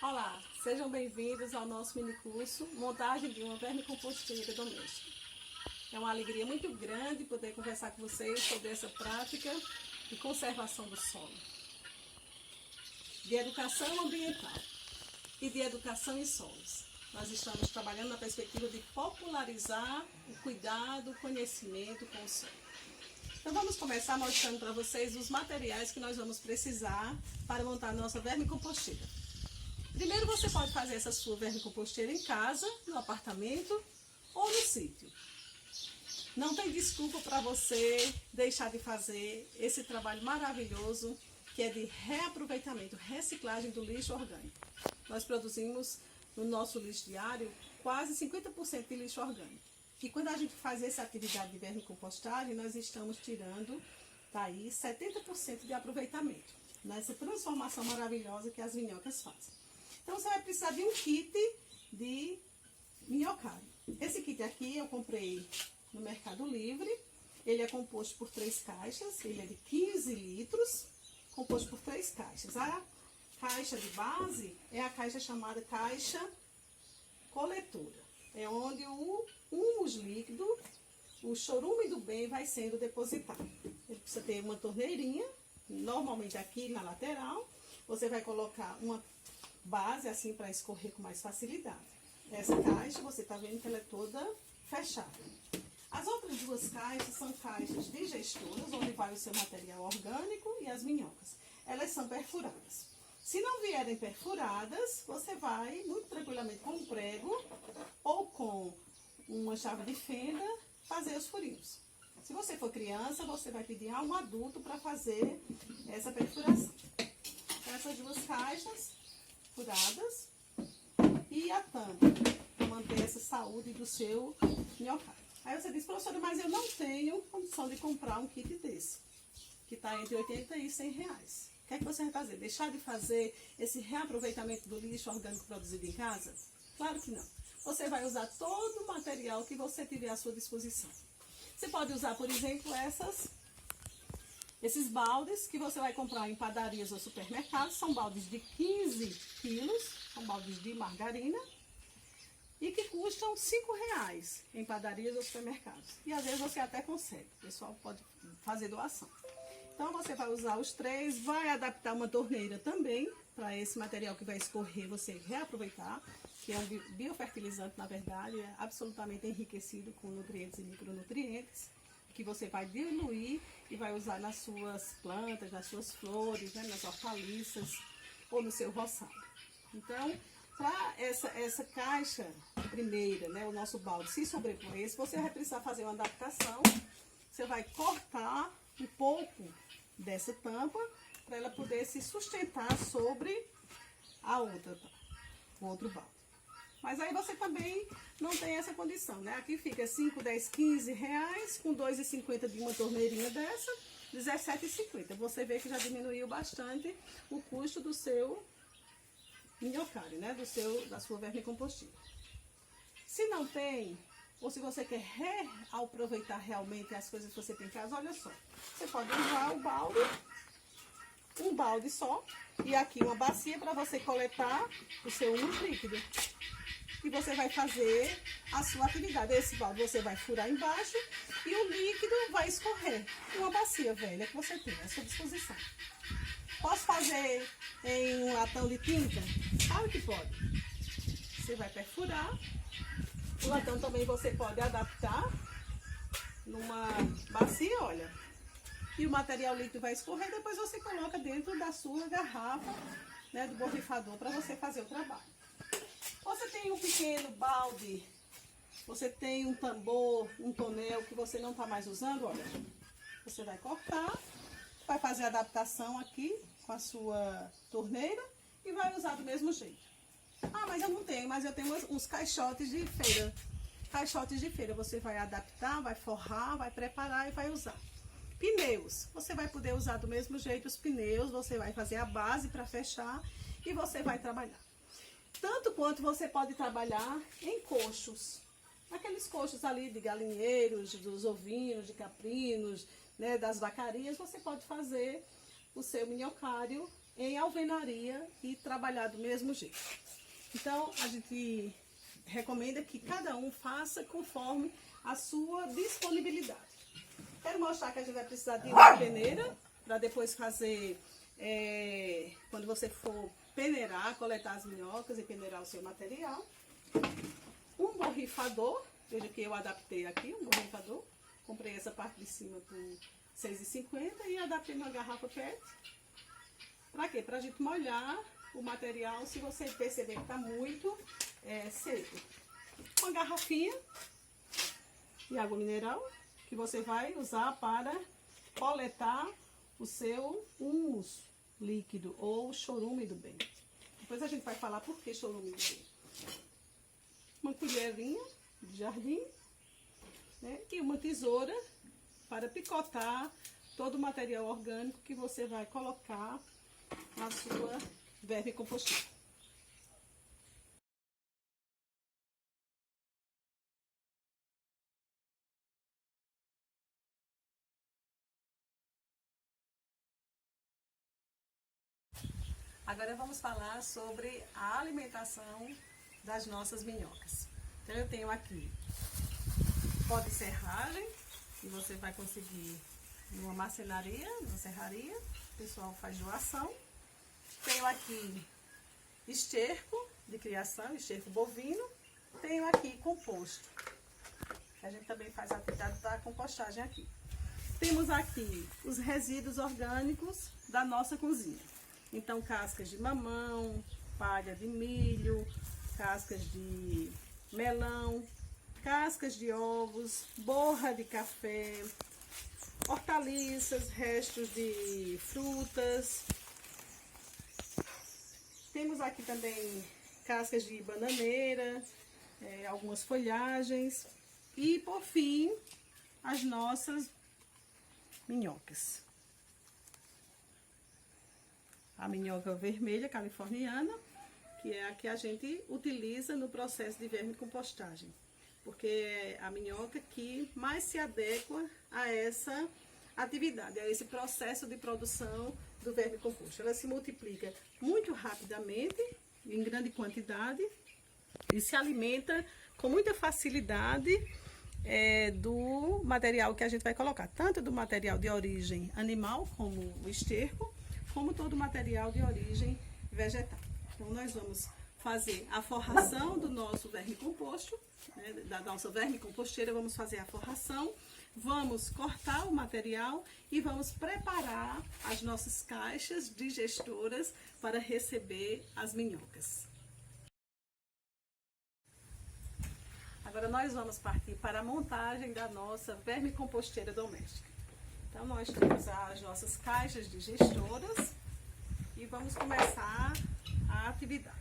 Olá, sejam bem-vindos ao nosso mini curso Montagem de uma Vermicomposteira Doméstica. É uma alegria muito grande poder conversar com vocês sobre essa prática de conservação do solo, de educação ambiental e de educação em solos. Nós estamos trabalhando na perspectiva de popularizar o cuidado, o conhecimento com o solo. Então vamos começar mostrando para vocês os materiais que nós vamos precisar para montar a nossa vermicomposteira. Primeiro você pode fazer essa sua vermicomposteira em casa, no apartamento ou no sítio. Não tem desculpa para você deixar de fazer esse trabalho maravilhoso que é de reaproveitamento, reciclagem do lixo orgânico. Nós produzimos no nosso lixo diário quase 50% de lixo orgânico. E quando a gente faz essa atividade de vermicompostagem, nós estamos tirando daí 70% de aproveitamento, nessa transformação maravilhosa que as minhocas fazem. Então você vai precisar de um kit de minhocário. Esse kit aqui eu comprei no Mercado Livre. Ele é composto por 3 caixas, ele é de 15 litros, composto por 3 caixas. A caixa de base é a caixa chamada caixa coletora. É onde o humus líquido, o chorume do bem, vai sendo depositado. Ele precisa ter uma torneirinha, normalmente aqui na lateral. Você vai colocar uma base assim para escorrer com mais facilidade. Essa caixa, você está vendo que ela é toda fechada. As outras 2 caixas são caixas digestoras, onde vai o seu material orgânico e as minhocas. Elas são perfuradas. Se não vierem perfuradas, você vai muito tranquilamente com um prego ou com uma chave de fenda fazer os furinhos. Se você for criança, você vai pedir a um adulto para fazer essa perfuração. Essas 2 caixas furadas e a tampa para manter essa saúde do seu minhocário. Aí você diz, professora, mas eu não tenho condição de comprar um kit desse, que está entre 80 e 100 reais. O que é que você vai fazer? Deixar de fazer esse reaproveitamento do lixo orgânico produzido em casa? Claro que não. Você vai usar todo o material que você tiver à sua disposição. Você pode usar, por exemplo, esses baldes que você vai comprar em padarias ou supermercados. São baldes de 15 quilos, são baldes de margarina e que custam 5 reais em padarias ou supermercados. E às vezes você até consegue, o pessoal pode fazer doação. Então você vai usar os 3, vai adaptar uma torneira também para esse material que vai escorrer, você reaproveitar, que é um biofertilizante, na verdade, é absolutamente enriquecido com nutrientes e micronutrientes, que você vai diluir e vai usar nas suas plantas, nas suas flores, né, nas hortaliças ou no seu roçado. Então, para essa caixa primeira, né, o nosso balde se sobrepor esse, você vai precisar fazer uma adaptação. Você vai cortar um pouco dessa tampa para ela poder se sustentar sobre o outro balde. Mas aí você também não tem essa condição, né? Aqui fica 5, 10, 15 reais, com 2,50 de uma torneirinha dessa, 17,50. Você vê que já diminuiu bastante o custo do seu minhocário, né? Da sua vermicomposteira. Se não tem, ou se você quer reaproveitar realmente as coisas que você tem em casa, olha só. Você pode usar o balde, um balde só, e aqui uma bacia para você coletar o seu humus líquido. E você vai fazer a sua atividade. Esse balde você vai furar embaixo e o líquido vai escorrer. Uma bacia velha que você tem à sua disposição. Posso fazer em um latão de tinta? Claro que pode. Você vai perfurar. O latão também você pode adaptar numa bacia, olha. E o material líquido vai escorrer, depois você coloca dentro da sua garrafa, né, do borrifador para você fazer o trabalho. Você tem um pequeno balde, você tem um tambor, um tonel que você não está mais usando, olha. Você vai cortar, vai fazer a adaptação aqui com a sua torneira e vai usar do mesmo jeito. Ah, mas eu não tenho, mas eu tenho uns caixotes de feira. Caixotes de feira, você vai adaptar, vai forrar, vai preparar e vai usar. Pneus, você vai poder usar do mesmo jeito os pneus, você vai fazer a base para fechar e você vai trabalhar. Tanto quanto você pode trabalhar em coxos. Aqueles coxos ali de galinheiros, dos ovinos, de caprinos, né, das vacarias, você pode fazer o seu minhocário em alvenaria e trabalhar do mesmo jeito. Então, a gente recomenda que cada um faça conforme a sua disponibilidade. Quero mostrar que a gente vai precisar de uma peneira para depois fazer, quando você for peneirar, coletar as minhocas e peneirar o seu material. Um borrifador, veja que eu adaptei aqui, um borrifador. Comprei essa parte de cima por R$ 6,50 e adaptei uma garrafa PET. Para quê? Para a gente molhar o material se você perceber que está muito seco. Uma garrafinha de água mineral que você vai usar para coletar o seu humus líquido ou chorume do bem. Depois a gente vai falar por que chorume do bem. Uma colherinha de jardim, né? E uma tesoura para picotar todo o material orgânico que você vai colocar na sua vermicomposteira. Agora vamos falar sobre a alimentação das nossas minhocas. Então eu tenho aqui pó de serragem, que você vai conseguir numa marcenaria, numa serraria, o pessoal faz doação. Tenho aqui esterco de criação, esterco bovino. Tenho aqui composto, a gente também faz a atividade da compostagem aqui. Temos aqui os resíduos orgânicos da nossa cozinha. Então, cascas de mamão, palha de milho, cascas de melão, cascas de ovos, borra de café, hortaliças, restos de frutas. Temos aqui também cascas de bananeira, algumas folhagens e, por fim, as nossas minhocas. A minhoca vermelha californiana, que é a que a gente utiliza no processo de vermicompostagem, porque é a minhoca que mais se adequa a essa atividade, a esse processo de produção do vermicomposto. Ela se multiplica muito rapidamente, em grande quantidade, e se alimenta com muita facilidade do material que a gente vai colocar, tanto do material de origem animal, como o esterco, como todo o material de origem vegetal. Então, nós vamos fazer a forração do nosso vermicomposto, né, da nossa vermicomposteira, vamos fazer a forração, vamos cortar o material e vamos preparar as nossas caixas digestoras para receber as minhocas. Agora nós vamos partir para a montagem da nossa vermicomposteira doméstica. Então, nós temos as nossas caixas digestoras e vamos começar a atividade,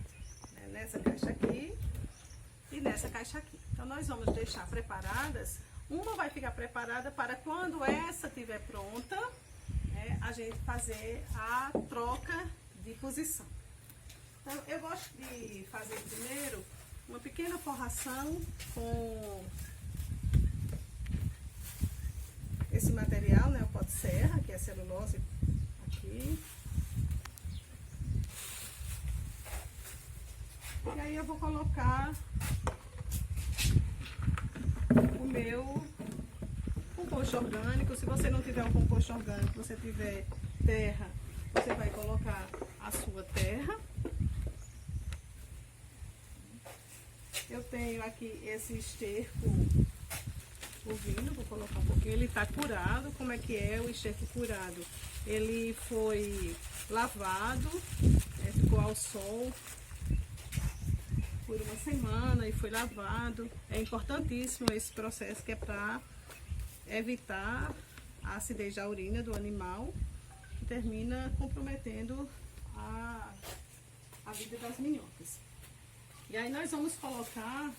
né? Nessa caixa aqui e nessa caixa aqui. Então, nós vamos deixar preparadas, uma vai ficar preparada para quando essa estiver pronta, né, a gente fazer a troca de posição. Então, eu gosto de fazer primeiro uma pequena forração com esse material, né, o pó de serra, que é a celulose aqui. E aí eu vou colocar o meu composto orgânico. Se você não tiver um composto orgânico, você tiver terra, você vai colocar a sua terra. Eu tenho aqui esse esterco bovino, vou colocar um pouquinho, ele está curado. Como é que é o esterco curado? Ele foi lavado, né, ficou ao sol por uma semana e foi lavado. É importantíssimo esse processo, que é para evitar a acidez da urina do animal, que termina comprometendo a vida das minhocas. E aí nós vamos colocar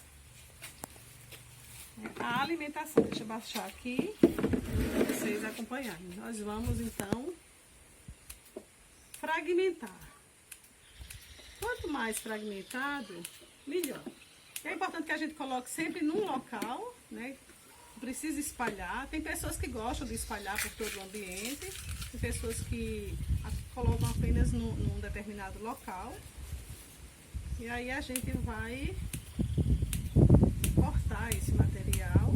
a alimentação. Deixa eu baixar aqui para vocês acompanharem. Nós vamos então fragmentar. Quanto mais fragmentado, melhor. É importante que a gente coloque sempre num local, né? Não precisa espalhar. Tem pessoas que gostam de espalhar por todo o ambiente, tem pessoas que colocam apenas num determinado local. E aí a gente vai cortar esse material.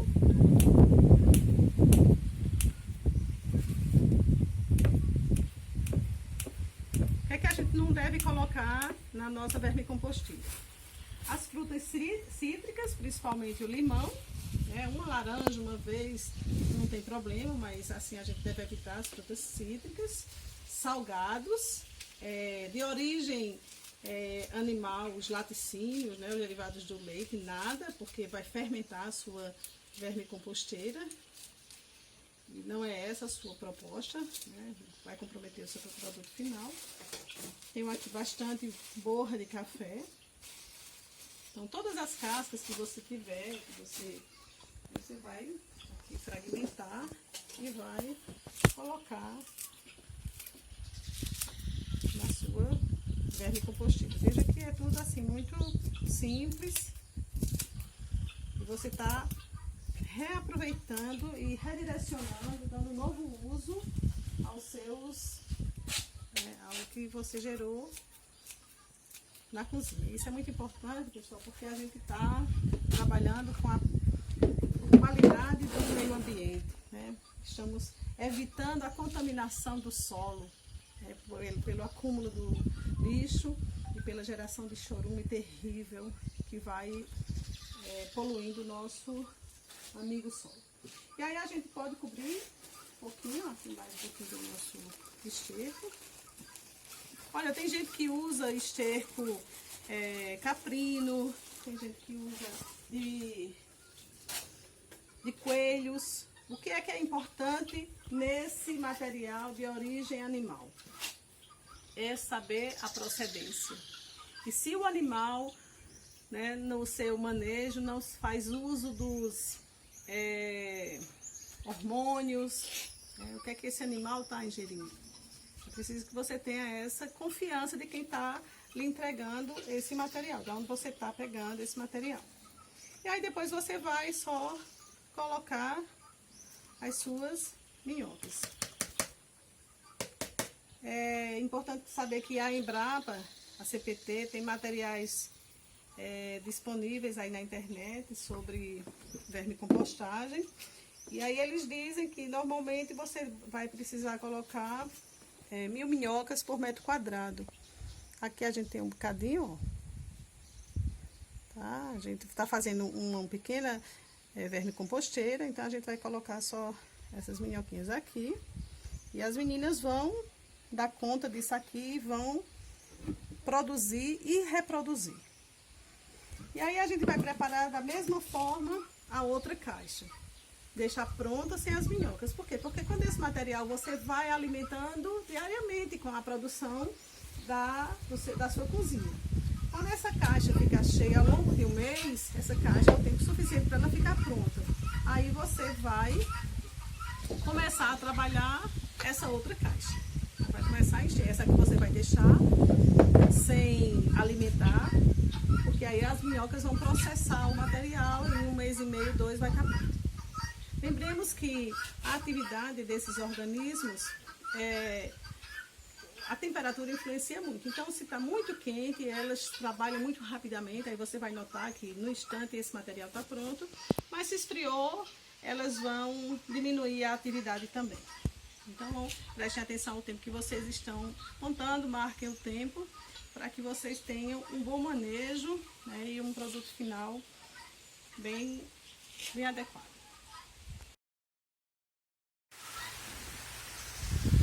O que é que a gente não deve colocar na nossa vermicompostilha? As frutas cítricas, principalmente o limão, né? Uma laranja uma vez não tem problema, mas assim a gente deve evitar as frutas cítricas. Salgados, de origem animal, os laticínios, né? Os derivados do leite, nada, porque vai fermentar a sua vermicomposteira. E não é essa a sua proposta, né? Vai comprometer o seu produto final. Tenho aqui bastante borra de café. Então, todas as cascas que você tiver, você vai aqui fragmentar e vai colocar na sua vermicompostilha. Veja que é tudo assim muito simples. E você está reaproveitando e redirecionando, dando novo uso aos seus, ao que você gerou na cozinha. Isso é muito importante, pessoal, porque a gente está trabalhando com a qualidade do meio ambiente, né? Estamos evitando a contaminação do solo, né? Pelo acúmulo do lixo e pela geração de chorume terrível que vai poluindo o nosso amigo solo. E aí a gente pode cobrir um pouquinho, assim, mais um pouquinho do nosso esterco. Olha, tem gente que usa esterco caprino, tem gente que usa de coelhos. O que é importante nesse material de origem animal? É saber a procedência. E se o animal, né, no seu manejo, não faz uso dos hormônios, o que é que esse animal está ingerindo? É preciso que você tenha essa confiança de quem está lhe entregando esse material, de onde você está pegando esse material. E aí depois você vai só colocar as suas minhocas. É importante saber que a Embrapa, a CPT, tem materiais disponíveis aí na internet sobre vermicompostagem. E aí eles dizem que normalmente você vai precisar colocar 1000 minhocas por metro quadrado. Aqui a gente tem um bocadinho, ó. Tá? A gente está fazendo uma pequena vermicomposteira, então a gente vai colocar só essas minhoquinhas aqui. E as meninas vão dar conta disso aqui e vão produzir e reproduzir. E aí a gente vai preparar da mesma forma a outra caixa. Deixar pronta sem as minhocas. Por quê? Porque quando esse material você vai alimentando diariamente com a produção da sua cozinha. Quando essa caixa ficar cheia ao longo de um mês, essa caixa é o tempo suficiente para ela ficar pronta. Aí você vai começar a trabalhar essa outra caixa. Vai começar a encher. Essa aqui você vai deixar sem alimentar, porque aí as minhocas vão processar o material e em 1 mês e meio, 2 vai estar pronto. Lembremos que a atividade desses organismos, a temperatura influencia muito. Então, se está muito quente, elas trabalham muito rapidamente, aí você vai notar que no instante esse material está pronto, mas se esfriou, elas vão diminuir a atividade também. Então, prestem atenção ao tempo que vocês estão contando, marquem o tempo, para que vocês tenham um bom manejo, né, e um produto final bem adequado.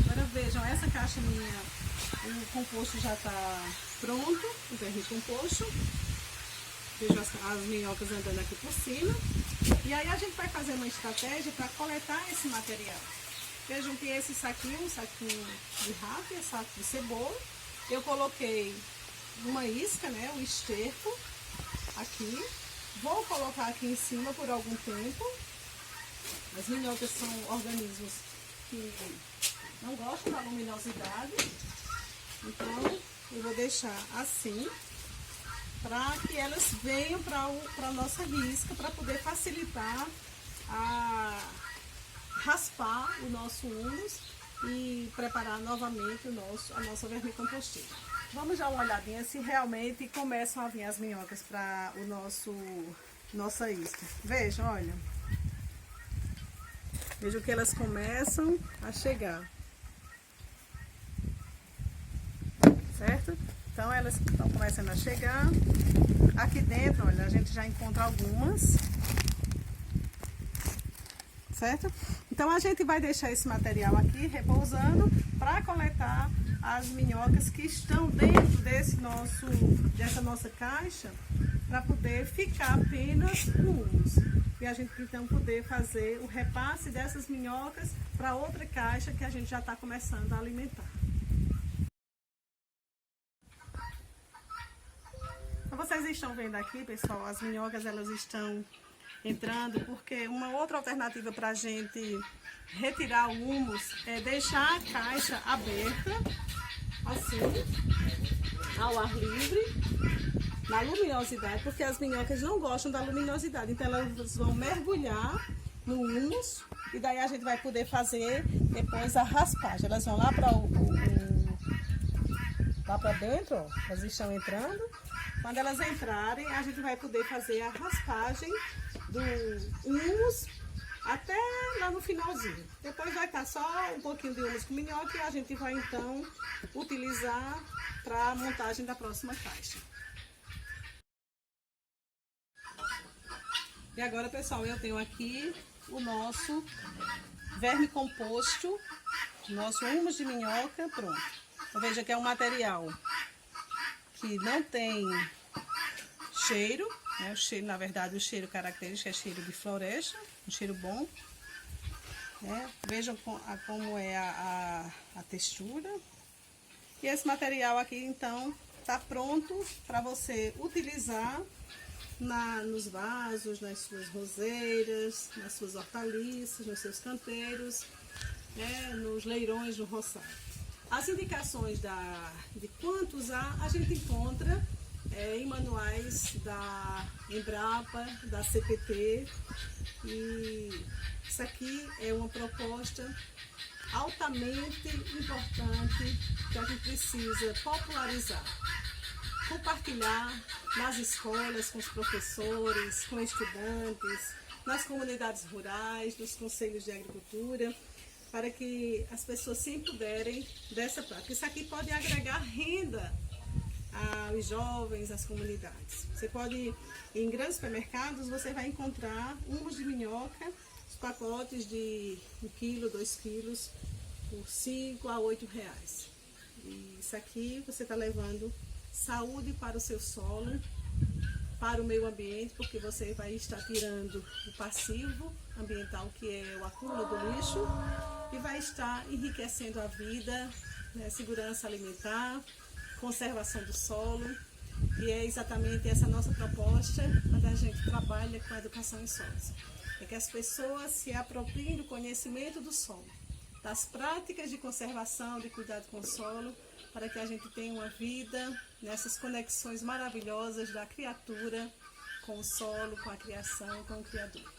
Agora vejam, essa caixa minha, o composto já está pronto, o vermicomposto. Vejam as minhocas andando aqui por cima. E aí a gente vai fazer uma estratégia para coletar esse material. Vejam que esse saquinho, um saquinho de ráfia, saco de cebola. Eu coloquei uma isca, né, um esterco aqui. Vou colocar aqui em cima por algum tempo. As minhocas são organismos que não gostam da luminosidade. Então, eu vou deixar assim, para que elas venham para a nossa risca, para poder facilitar a raspar o nosso humus e preparar novamente a nossa vermicomposteira. Vamos dar uma olhadinha se realmente começam a vir as minhocas para o nossa isca. Vejam, olha. Vejam que elas começam a chegar. Certo? Então elas estão começando a chegar. Aqui dentro, olha, a gente já encontra algumas. Certo? Então a gente vai deixar esse material aqui repousando para coletar as minhocas que estão dentro dessa nossa caixa, para poder ficar apenas com humus. E a gente então poder fazer o repasse dessas minhocas para outra caixa que a gente já está começando a alimentar. Então, vocês estão vendo aqui, pessoal, as minhocas elas estão entrando, porque uma outra alternativa para a gente retirar o humus é deixar a caixa aberta, assim, ao ar livre, na luminosidade, porque as minhocas não gostam da luminosidade, então elas vão mergulhar no humus e daí a gente vai poder fazer depois a raspagem. Elas vão lá para dentro, ó, elas estão entrando. Quando elas entrarem, a gente vai poder fazer a raspagem do humus até lá no finalzinho. Depois vai estar só um pouquinho de humus com minhoca e a gente vai então utilizar para a montagem da próxima caixa. E agora, pessoal, eu tenho aqui o nosso vermicomposto, nosso humus de minhoca pronto. Então, veja que é um material que não tem cheiro, né? O cheiro, na verdade, o cheiro característico é cheiro de floresta, um cheiro bom. Né? Vejam como é a textura. E esse material aqui, então, está pronto para você utilizar nos vasos, nas suas roseiras, nas suas hortaliças, nos seus canteiros, né? Nos leirões do roçado. As indicações de quanto usar a gente encontra em manuais da Embrapa, da CPT, e isso aqui é uma proposta altamente importante que a gente precisa popularizar, compartilhar nas escolas, com os professores, com estudantes, nas comunidades rurais, nos conselhos de agricultura, para que as pessoas se empoderem dessa prática. Isso aqui pode agregar renda aos jovens, às comunidades. Você pode, em grandes supermercados, você vai encontrar humus de minhoca, os pacotes de 1 quilo, 2 quilos, por 5 a 8 reais. E isso aqui você está levando saúde para o seu solo, para o meio ambiente, porque você vai estar tirando o passivo ambiental, que é o acúmulo do lixo, e vai estar enriquecendo a vida, né, segurança alimentar, conservação do solo, e é exatamente essa nossa proposta quando a gente trabalha com a educação em solos. É que as pessoas se apropriem do conhecimento do solo, das práticas de conservação, de cuidado com o solo, para que a gente tenha uma vida nessas conexões maravilhosas da criatura com o solo, com a criação, com o Criador.